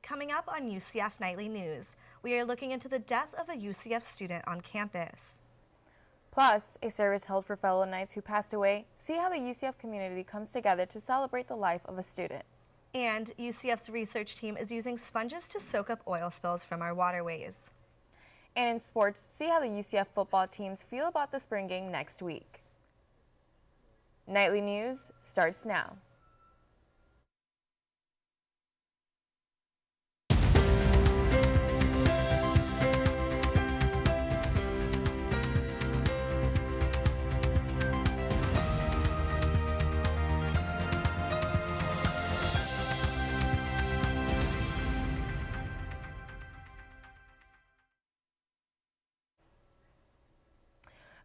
Coming up on UCF Nightly News, we are looking into the death of a UCF student on campus. Plus, a service held for fellow Knights who passed away. See how the UCF community comes together to celebrate the life of a student. And UCF's research team is using sponges to soak up oil spills from our waterways. And in sports, see how the UCF football teams feel about the spring game next week. Nightly News starts now.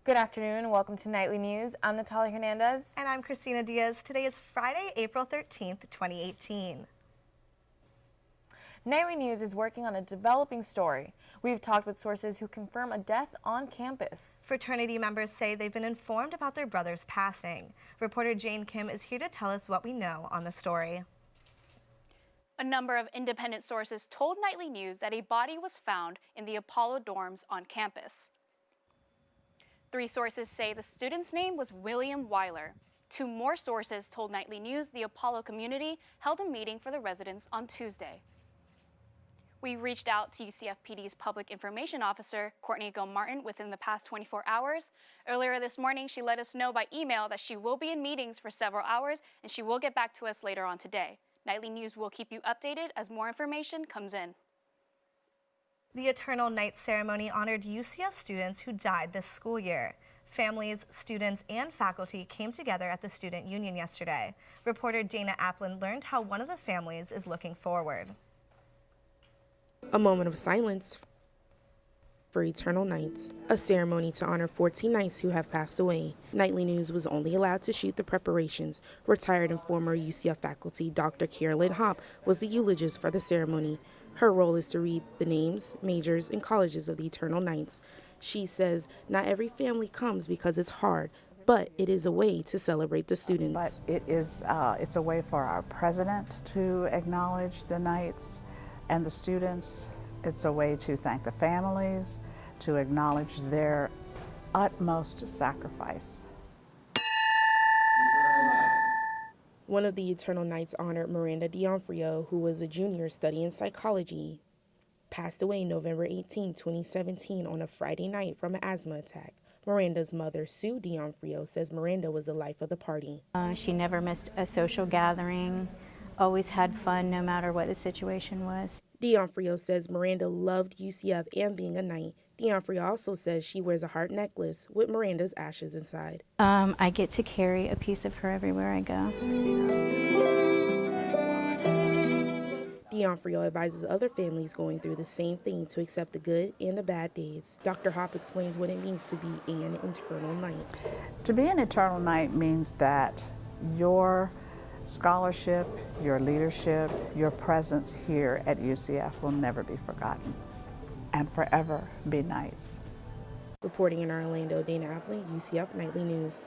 Good afternoon and welcome to Nightly News. I'm Natalia Hernandez. And I'm Christina Diaz. Today is Friday, April 13th, 2018. Nightly News is working on a developing story. We've talked with sources who confirm a death on campus. Fraternity members say they've been informed about their brother's passing. Reporter Jane Kim is here to tell us what we know on the story. A number of independent sources told Nightly News that a body was found in the Apollo dorms on campus. 3 sources say the student's name was William Weiler. 2 more sources told Nightly News the Apollo community held a meeting for the residents on Tuesday. We reached out to UCFPD's Public Information Officer, Courtney Gilmartin, within the past 24 hours. Earlier this morning, she let us know by email that she will be in meetings for several hours and she will get back to us later on today. Nightly News will keep you updated as more information comes in. The Eternal Night ceremony honored UCF students who died this school year. Families, students, and faculty came together at the Student Union yesterday. Reporter Dana Applin learned how one of the families is looking forward. A moment of silence for Eternal Nights, a ceremony to honor 14 Knights who have passed away. Nightly News was only allowed to shoot the preparations. Retired and former UCF faculty Dr. Carolyn Hopp was the eulogist for the ceremony. Her role is to read the names, majors, and colleges of the Eternal Knights. She says not every family comes because it's hard, but it is a way to celebrate the students. But it's a way for our president to acknowledge the Knights and the students. It's a way to thank the families, to acknowledge their utmost sacrifice. One of the Eternal Knights honored Miranda D'Onofrio, who was a junior studying psychology, passed away November 18, 2017 on a Friday night from an asthma attack. Miranda's mother, Sue D'Onofrio, says Miranda was the life of the party. She never missed a social gathering, always had fun no matter what the situation was. D'Onofrio says Miranda loved UCF and being a Knight. D'Onofrio also says she wears a heart necklace with Miranda's ashes inside. I get to carry a piece of her everywhere I go. D'Onofrio advises other families going through the same thing to accept the good and the bad days. Dr. Hopp explains what it means to be an Eternal Knight. To be an Eternal Knight means that your scholarship, your leadership, your presence here at UCF will never be forgotten and forever be Knights. Reporting in Orlando, Dana Applin, UCF Nightly News.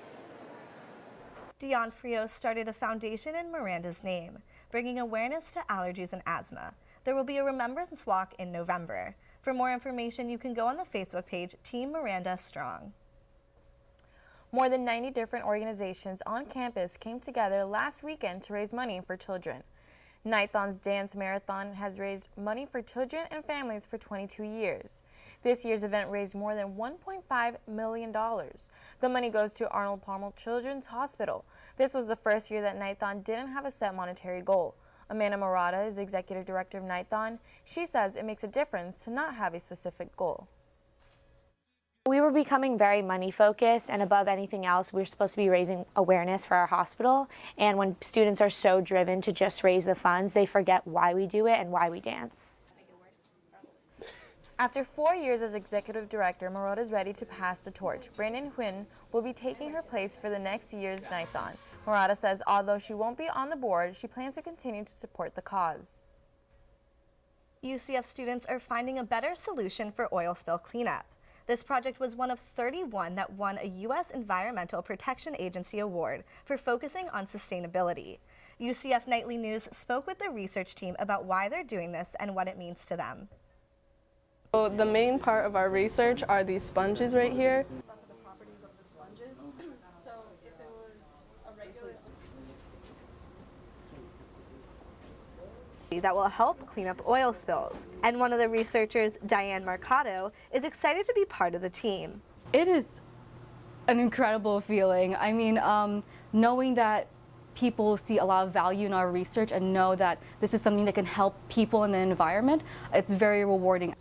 D'Onofrio started a foundation in Miranda's name, bringing awareness to allergies and asthma. There will be a remembrance walk in November. For more information, you can go on the Facebook page Team Miranda Strong. More than 90 different organizations on campus came together last weekend to raise money for children. Nighthon's Dance Marathon has raised money for children and families for 22 years. This year's event raised more than $1.5 million. The money goes to Arnold Palmer Children's Hospital. This was the first year that Nighthon didn't have a set monetary goal. Amanda Murata is the executive director of Nighthon. She says it makes a difference to not have a specific goal. We were becoming very money focused, and above anything else, we're supposed to be raising awareness for our hospital. And when students are so driven to just raise the funds, they forget why we do it and why we dance. After 4 years as executive director, Murata is ready to pass the torch. Brandon Huynh will be taking her place for the next year's Nighthon. Murata says although she won't be on the board, she plans to continue to support the cause. UCF students are finding a better solution for oil spill cleanup. This project was one of 31 that won a U.S. Environmental Protection Agency award for focusing on sustainability. UCF Nightly News spoke with the research team about why they're doing this and what it means to them. So the main part of our research are these sponges right here. The properties of the sponges. So if it was a regular that will help clean up oil spills. And one of the researchers, Diane Marcato, is excited to be part of the team. It is an incredible feeling. I mean, knowing that people see a lot of value in our research and know that this is something that can help people in the environment, it's very rewarding.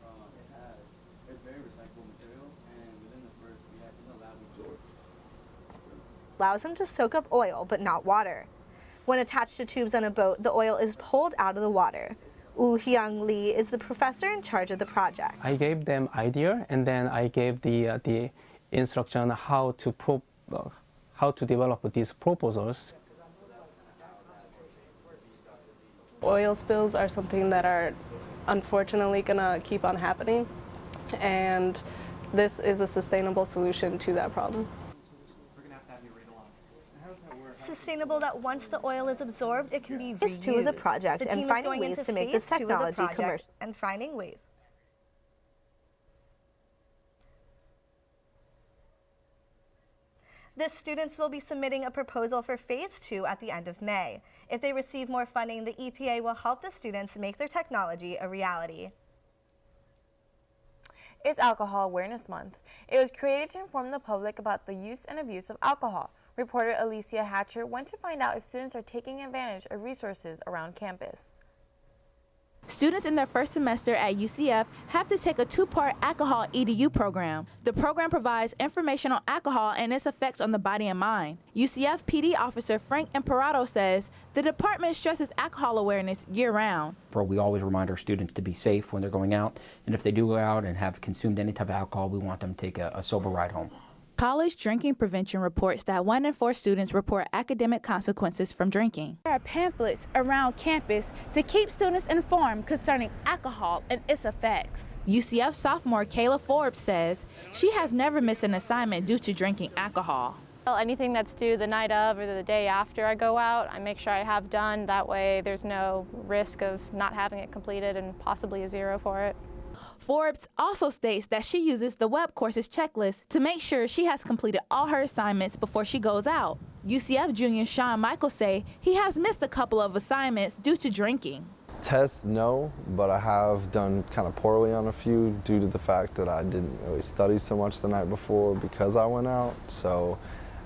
Allows them to soak up oil, but not water. When attached to tubes on a boat, the oil is pulled out of the water. Woo Hyung Lee is the professor in charge of the project. I gave them idea, and then I gave the instruction how to develop these proposals. oil spills are something that are unfortunately gonna keep on happening, and this is a sustainable solution to that problem. Sustainable that once the oil is absorbed, it can be reused. Phase 2 of the project and finding ways to make this technology commercial. And finding ways. The students will be submitting a proposal for Phase 2 at the end of May. If they receive more funding, the EPA will help the students make their technology a reality. It's Alcohol Awareness Month. It was created to inform the public about the use and abuse of alcohol. Reporter Alicia Hatcher went to find out if students are taking advantage of resources around campus. Students in their first semester at UCF have to take a two-part alcohol EDU program. The program provides information on alcohol and its effects on the body and mind. UCF PD officer Frank Imperato says the department stresses alcohol awareness year-round. We always remind our students to be safe when they're going out, and if they do go out and have consumed any type of alcohol, we want them to take a sober ride home. College Drinking Prevention reports that 1 in 4 students report academic consequences from drinking. There are pamphlets around campus to keep students informed concerning alcohol and its effects. UCF sophomore Kayla Forbes says she has never missed an assignment due to drinking alcohol. Well, anything that's due the night of or the day after I go out, I make sure I have done. That way there's no risk of not having it completed and possibly a 0 for it. Forbes also states that she uses the web courses checklist to make sure she has completed all her assignments before she goes out. UCF junior Sean Michael say he has missed a couple of assignments due to drinking. Tests, no, but I have done kind of poorly on a few due to the fact that I didn't really study so much the night before because I went out. So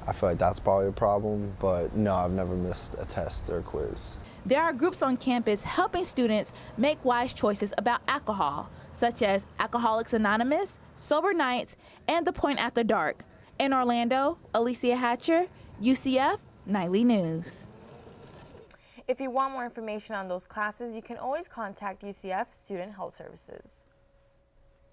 I feel like that's probably a problem, but no, I've never missed a test or a quiz. There are groups on campus helping students make wise choices about alcohol, such as Alcoholics Anonymous, Sober Nights, and The Point After Dark. In Orlando, Alicia Hatcher, UCF Nightly News. If you want more information on those classes, you can always contact UCF Student Health Services.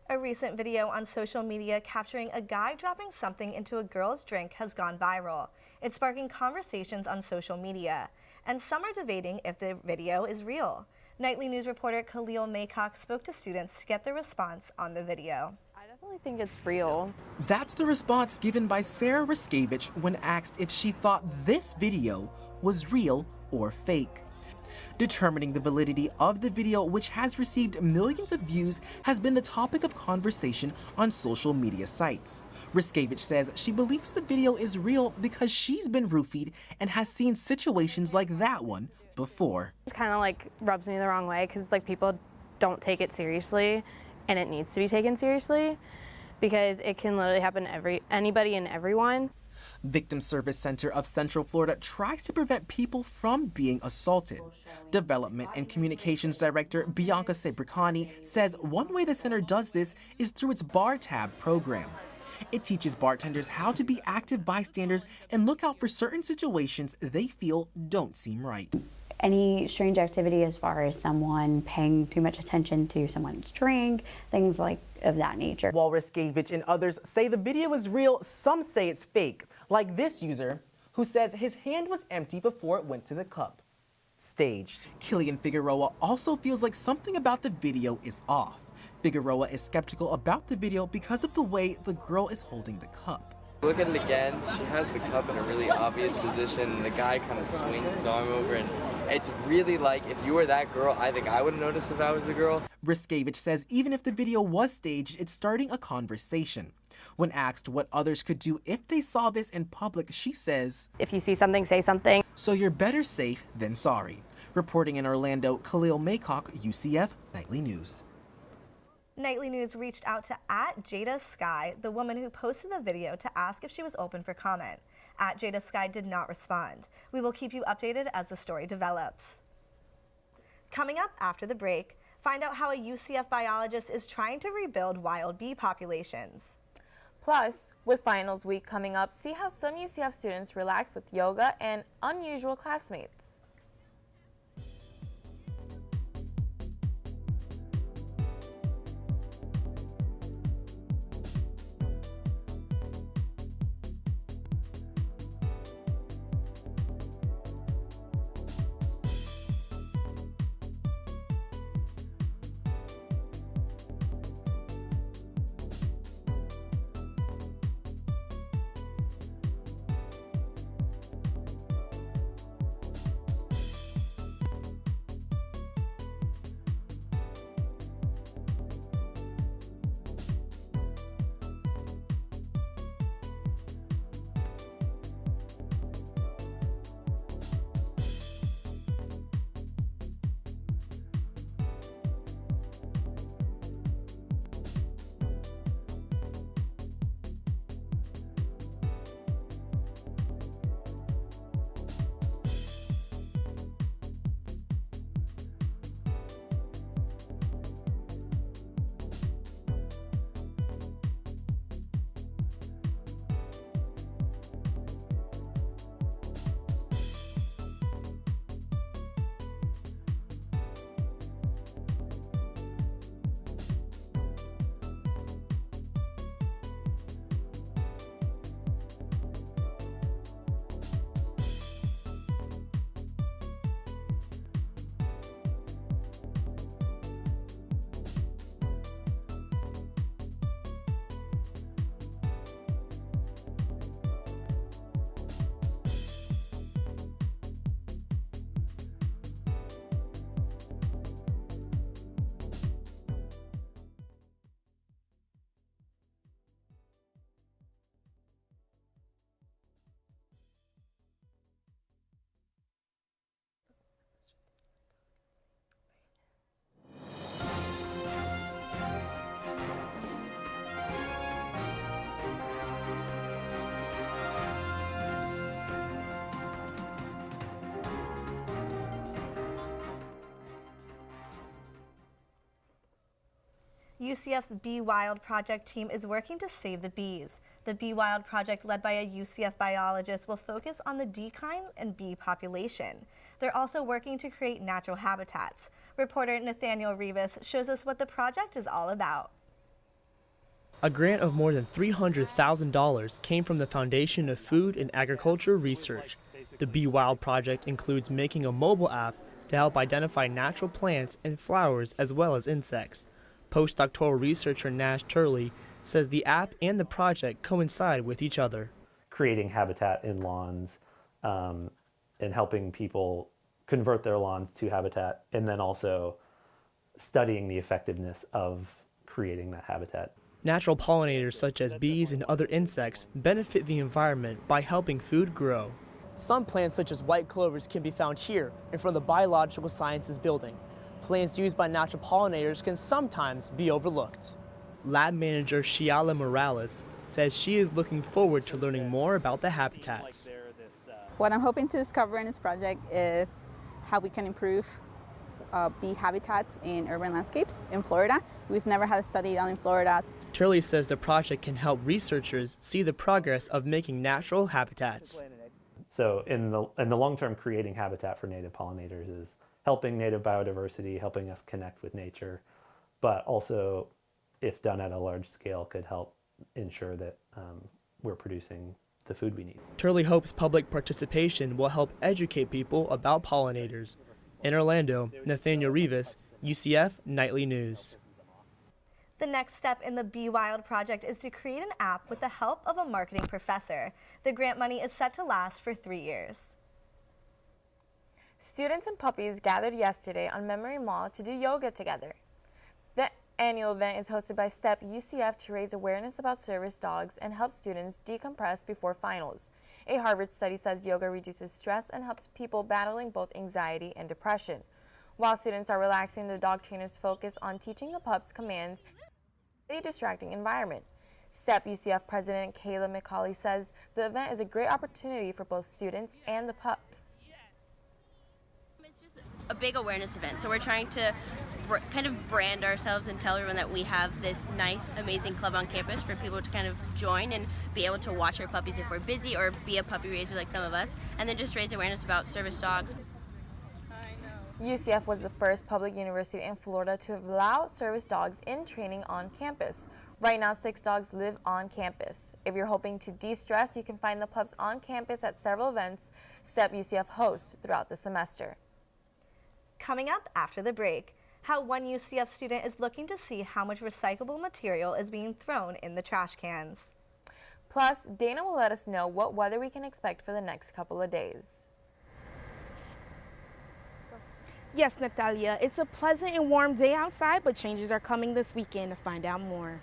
A recent video on social media capturing a guy dropping something into a girl's drink has gone viral. It's sparking conversations on social media, and some are debating if the video is real. Nightly News reporter Khalil Maycock spoke to students to get their response on the video. I definitely think it's real. That's the response given by Sarah Riskevich when asked if she thought this video was real or fake. Determining the validity of the video, which has received millions of views, has been the topic of conversation on social media sites. Riskevich says she believes the video is real because she's been roofied and has seen situations like that one before. It kind of like rubs me the wrong way because like people don't take it seriously, and it needs to be taken seriously because it can literally happen to anybody and everyone. Victim Service Center of Central Florida tries to prevent people from being assaulted. Development and Communications Director Bianca Sebricani says one way the center does this is through its Bar Tab program. It teaches bartenders how to be active bystanders and look out for certain situations they feel don't seem right. Any strange activity as far as someone paying too much attention to someone's drink, things like of that nature. While Riskevich and others say the video is real, some say it's fake, like this user who says his hand was empty before it went to the cup. Staged. Killian Figueroa also feels like something about the video is off. Figueroa is skeptical about the video because of the way the girl is holding the cup. Look at it again, she has the cup in a really obvious position, and the guy kind of swings his arm over, and it's really like, if you were that girl, I think I would have noticed if I was the girl. Riskevich says even if the video was staged, it's starting a conversation. When asked what others could do if they saw this in public, she says, "If you see something, say something." So you're better safe than sorry. Reporting in Orlando, Khalil Maycock, UCF Nightly News. Nightly News reached out to @JadaSky, the woman who posted the video, to ask if she was open for comment. @JadaSky did not respond. We will keep you updated as the story develops. Coming up after the break, find out how a UCF biologist is trying to rebuild wild bee populations. Plus, with finals week coming up, see how some UCF students relax with yoga and unusual classmates. UCF's Bee Wild project team is working to save the bees. The Bee Wild project, led by a UCF biologist, will focus on the decline in bee population. They're also working to create natural habitats. Reporter Nathaniel Rivas shows us what the project is all about. A grant of more than $300,000 came from the Foundation of Food and Agriculture Research. The Bee Wild project includes making a mobile app to help identify natural plants and flowers as well as insects. Postdoctoral researcher Nash Turley says the app and the project coincide with each other. Creating habitat in lawns and helping people convert their lawns to habitat, and then also studying the effectiveness of creating that habitat. Natural pollinators such as bees and other insects benefit the environment by helping food grow. Some plants such as white clovers can be found here in front of the Biological Sciences building. Plants used by natural pollinators can sometimes be overlooked. Lab manager Shiala Morales says she is looking forward to learning more about the habitats. What I'm hoping to discover in this project is how we can improve bee habitats in urban landscapes in Florida. We've never had a study done in Florida. Turley says the project can help researchers see the progress of making natural habitats. So in the long term, creating habitat for native pollinators is helping native biodiversity, helping us connect with nature, but also, if done at a large scale, could help ensure that we're producing the food we need. Turley hopes public participation will help educate people about pollinators. In Orlando, Nathaniel Rivas, UCF Nightly News. The next step in the Be Wild project is to create an app with the help of a marketing professor. The grant money is set to last for 3 years. Students and puppies gathered yesterday on Memory Mall to do yoga together. The annual event is hosted by STEP UCF to raise awareness about service dogs and help students decompress before finals. A Harvard study says yoga reduces stress and helps people battling both anxiety and depression. While students are relaxing, the dog trainers focus on teaching the pups commands in a distracting environment. STEP UCF President Kayla McCauley says the event is a great opportunity for both students and the pups. It's just a big awareness event, so we're trying to kind of brand ourselves and tell everyone that we have this nice, amazing club on campus for people to kind of join and be able to watch our puppies if we're busy or be a puppy raiser like some of us, and then just raise awareness about service dogs. UCF was the first public university in Florida to allow service dogs in training on campus. Right now, 6 dogs live on campus. If you're hoping to de-stress, you can find the pups on campus at several events STEP UCF hosts throughout the semester. Coming up after the break, how one UCF student is looking to see how much recyclable material is being thrown in the trash cans. Plus, Dana will let us know what weather we can expect for the next couple of days. Yes, Natalia, it's a pleasant and warm day outside, but changes are coming this weekend. To find out more.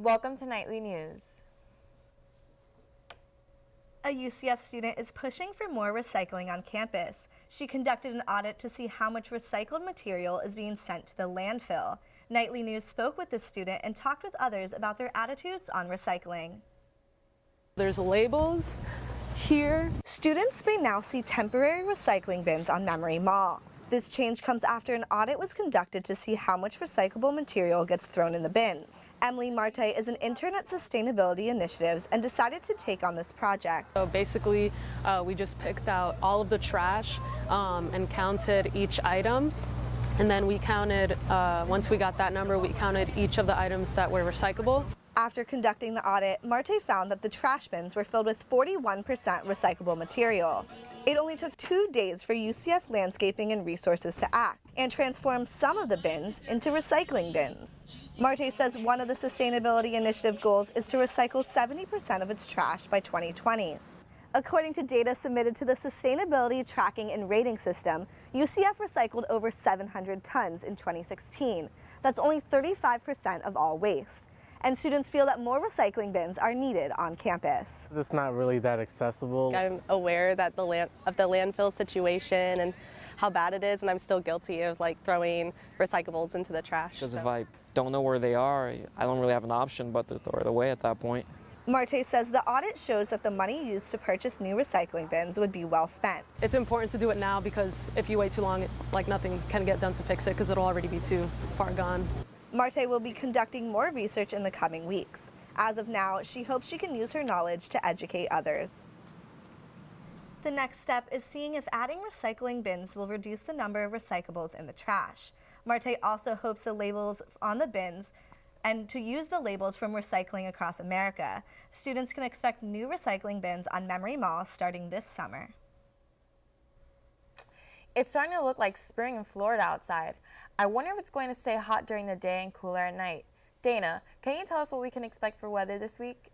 Welcome to Nightly News. A UCF student is pushing for more recycling on campus. She conducted an audit to see how much recycled material is being sent to the landfill. Nightly News spoke with this student and talked with others about their attitudes on recycling. There's labels here. Students may now see temporary recycling bins on Memory Mall. This change comes after an audit was conducted to see how much recyclable material gets thrown in the bins. Emily Marte is an intern at Sustainability Initiatives and decided to take on this project. So basically, we just picked out all of the trash and counted each item. And then we counted, once we got that number, we counted each of the items that were recyclable. After conducting the audit, Marte found that the trash bins were filled with 41% recyclable material. It only took 2 days for UCF Landscaping and Resources to act and transform some of the bins into recycling bins. Marte says one of the Sustainability Initiative goals is to recycle 70% of its trash by 2020. According to data submitted to the Sustainability Tracking and Rating System, UCF recycled over 700 tons in 2016. That's only 35% of all waste. And students feel that more recycling bins are needed on campus. It's not really that accessible. I'm aware that of the landfill situation and how bad it is, and I'm still guilty of like throwing recyclables into the trash. Because if I don't know where they are, I don't really have an option but to throw it away at that point. Marte says the audit shows that the money used to purchase new recycling bins would be well spent. It's important to do it now because if you wait too long, like nothing can get done to fix it because it'll already be too far gone. Marte will be conducting more research in the coming weeks. As of now, she hopes she can use her knowledge to educate others. The next step is seeing if adding recycling bins will reduce the number of recyclables in the trash. Marte also hopes the labels on the bins and to use the labels from recycling across America. Students can expect new recycling bins on Memory Mall starting this summer. It's starting to look like spring in Florida outside. I wonder if it's going to stay hot during the day and cooler at night. Dana, can you tell us what we can expect for weather this week?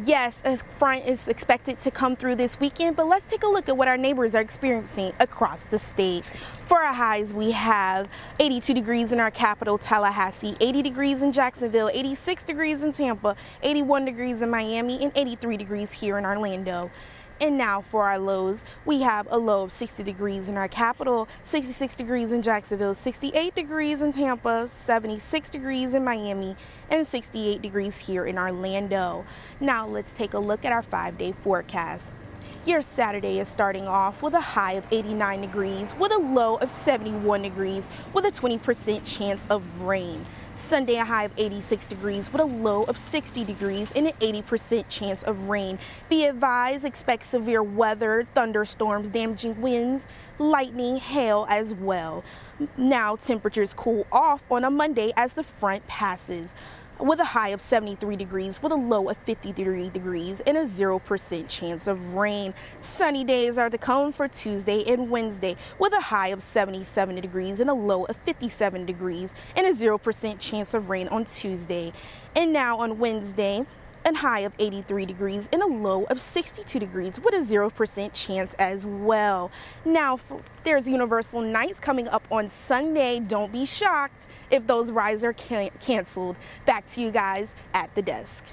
Yes, a front is expected to come through this weekend, but let's take a look at what our neighbors are experiencing across the state. For our highs, we have 82 degrees in our capital, Tallahassee, 80 degrees in Jacksonville, 86 degrees in Tampa, 81 degrees in Miami, and 83 degrees here in Orlando. And now for our lows, we have a low of 60 degrees in our capital, 66 degrees in Jacksonville, 68 degrees in Tampa, 76 degrees in Miami, and 68 degrees here in Orlando. Now let's take a look at our 5-day forecast. Your Saturday is starting off with a high of 89 degrees with a low of 71 degrees with a 20% chance of rain. Sunday, a high of 86 degrees with a low of 60 degrees and an 80% chance of rain. Be advised, expect severe weather, thunderstorms, damaging winds, lightning, hail as well. Now temperatures cool off on a Monday as the front passes, with a high of 73 degrees with a low of 53 degrees and a 0% chance of rain. Sunny days are to come for Tuesday and Wednesday with a high of 77 degrees and a low of 57 degrees and a 0% chance of rain on Tuesday. And now on Wednesday, a high of 83 degrees and a low of 62 degrees with a 0% chance as well. Now, there's Universal Nights coming up on Sunday. Don't be shocked if those rides are canceled. Back to you guys at the desk.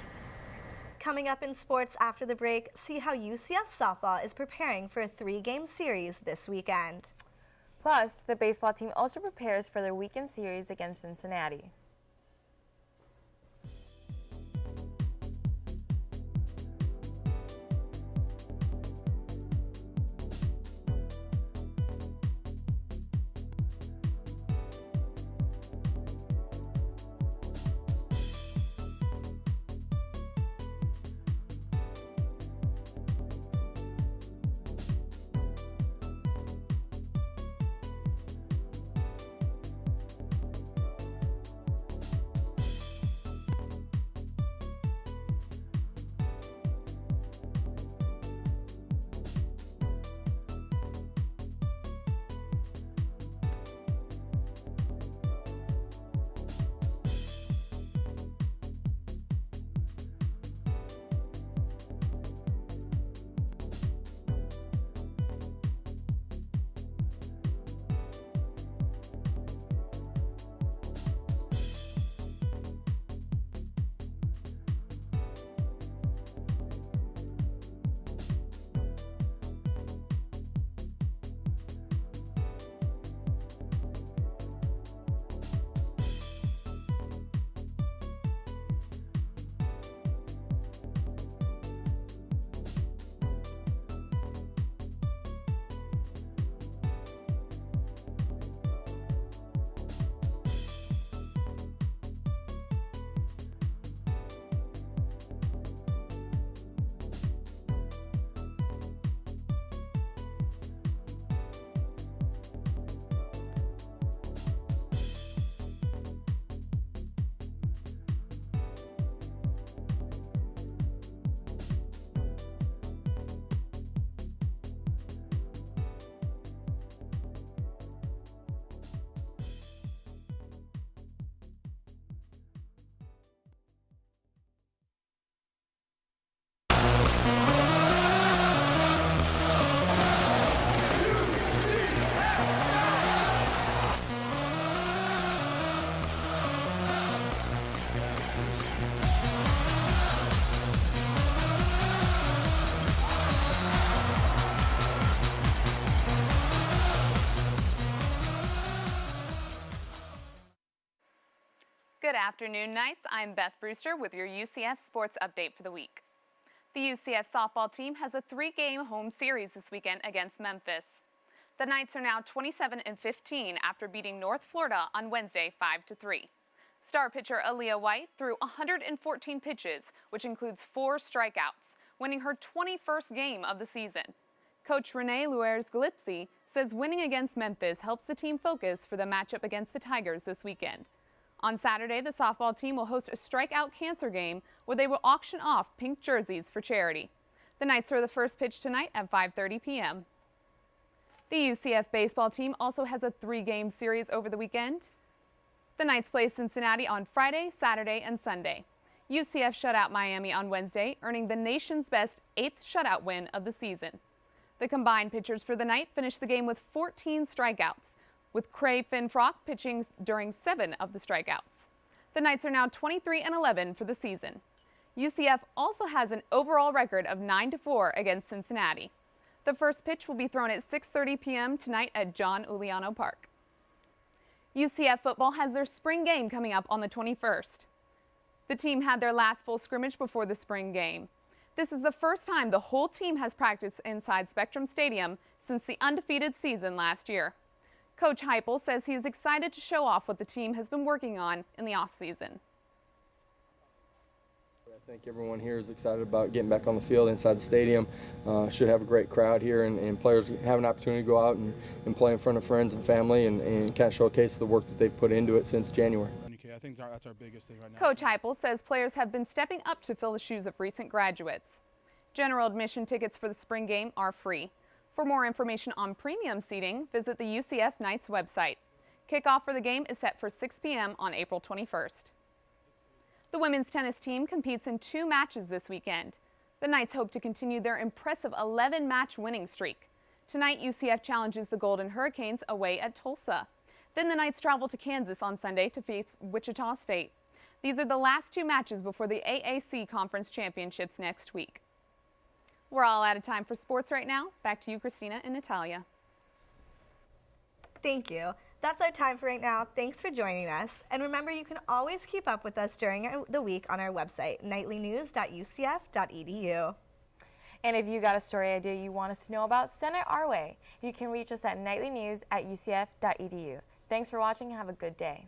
Coming up in sports after the break, see how UCF softball is preparing for a 3-game series this weekend. Plus, the baseball team also prepares for their weekend series against Cincinnati. Good afternoon, Knights. I'm Beth Brewster with your UCF sports update for the week. The UCF softball team has a 3-game home series this weekend against Memphis. The Knights are now 27-15 after beating North Florida on Wednesday 5-3. Star pitcher Aaliyah White threw 114 pitches, which includes 4 strikeouts, winning her 21st game of the season. Coach Renee Luers-Galipsy says winning against Memphis helps the team focus for the matchup against the Tigers this weekend. On Saturday, the softball team will host a strikeout cancer game where they will auction off pink jerseys for charity. The Knights throw the first pitch tonight at 5:30 p.m. The UCF baseball team also has a 3-game series over the weekend. The Knights play Cincinnati on Friday, Saturday, and Sunday. UCF shut out Miami on Wednesday, earning the nation's best 8th shutout win of the season. The combined pitchers for the night finished the game with 14 strikeouts, with Cray Finfrock pitching during 7 of the strikeouts. The Knights are now 23-11 for the season. UCF also has an overall record of 9-4 against Cincinnati. The first pitch will be thrown at 6:30 p.m. tonight at John Uliano Park. UCF football has their spring game coming up on the 21st. The team had their last full scrimmage before the spring game. This is the first time the whole team has practiced inside Spectrum Stadium since the undefeated season last year. Coach Heupel says he is excited to show off what the team has been working on in the offseason. I think everyone here is excited about getting back on the field inside the stadium. Should have a great crowd here, and players have an opportunity to go out and play in front of friends and family and kind of showcase the work that they've put into it since January. I think that's our biggest thing right now. Coach Heupel says players have been stepping up to fill the shoes of recent graduates. General admission tickets for the spring game are free. For more information on premium seating, visit the UCF Knights website. Kickoff for the game is set for 6 p.m. on April 21st. The women's tennis team competes in 2 matches this weekend. The Knights hope to continue their impressive 11-match winning streak. Tonight, UCF challenges the Golden Hurricanes away at Tulsa. Then the Knights travel to Kansas on Sunday to face Wichita State. These are the last 2 matches before the AAC Conference Championships next week. We're all out of time for sports right now. Back to you, Christina and Natalia. Thank you. That's our time for right now. Thanks for joining us. And remember, you can always keep up with us during the week on our website, knightlynews.ucf.edu. And if you got a story idea you want us to know about, send it our way. You can reach us at knightlynews@ucf.edu. Thanks for watching and have a good day.